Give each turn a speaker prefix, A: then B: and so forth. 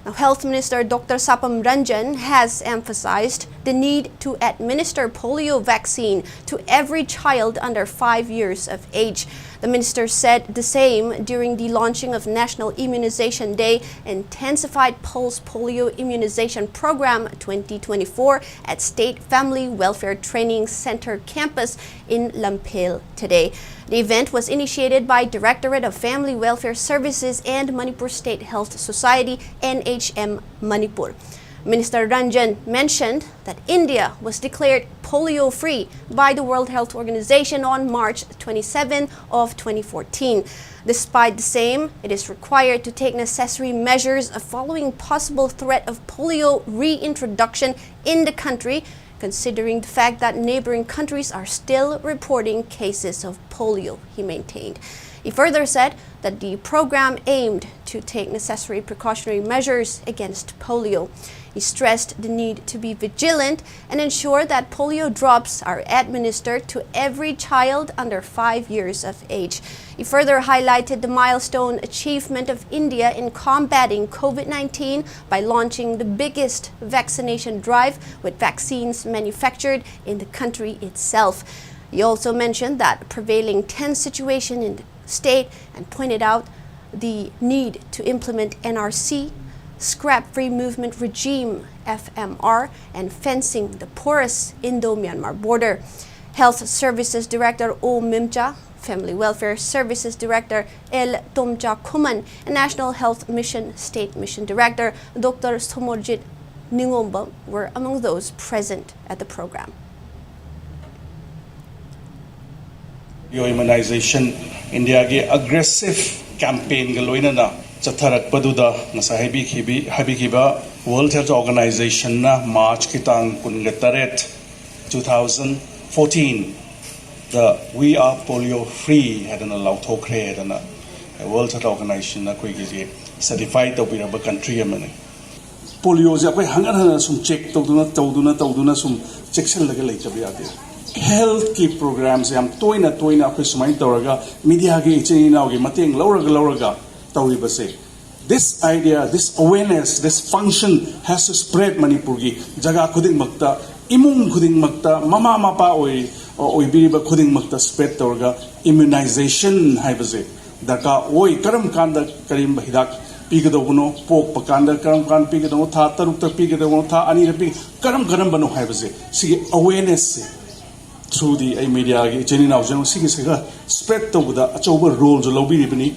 A: Now, Health Minister Dr. Sapam Ranjan has emphasized the need to administer polio vaccine to every child under 5 years of age. The minister said the same during the launching of National Immunization Day Intensified Pulse Polio Immunization Program 2024 at State Family Welfare Training Center campus in Imphal today. The event was initiated by Directorate of Family Welfare Services and Manipur State Health Society, NHM Manipur. Minister Ranjan mentioned that India was declared polio-free by the World Health Organization on March 27 of 2014. Despite the same, it is required to take necessary measures following possible threat of polio reintroduction in the country, considering the fact that neighboring countries are still reporting cases of polio, he maintained. He further said that the program aimed to take necessary precautionary measures against polio. He stressed the need to be vigilant and ensure that polio drops are administered to every child under 5 years of age. He further highlighted the milestone achievement of India in combating COVID-19 by launching the biggest vaccination drive with vaccines manufactured in the country itself. He also mentioned that prevailing tense situation in the state and pointed out the need to implement NRC, scrap free movement regime FMR, and fencing the porous Indo-Myanmar border. Health Services Director O Mimcha, Family Welfare Services Director El Tomcha Kuman, and National Health Mission State Mission Director Dr. Somorjit Ningomba were among those present at the program.
B: Immunization India ge aggressive campaign ga loina na chatharak paduda ngasa habikiba World Health Organization na March kitang kungaret 2014 the We Are Polio Free had an allowed to create and World Health Organization na koi ge certified to be a country amane polio ja koi hangar sum check tawduna sum section laga leichabi ade health key programs yam toina akhoi sumai tawraga media gi china gi mateng lauraga tawibase. This idea, this awareness, this function has to spread Manipur gi jaga khuding makta imung khuding makta mama mapa oi biriba khuding makta spread tawraga immunization haibase daka oi karam kanda karim hidak pigadono pok pakanda karam kan pigadono tha tarukta pigadono tha ani pi karam bano haibase sige awareness through the media gi cheni now jang sige sega spread to the achoba role jo lobi ni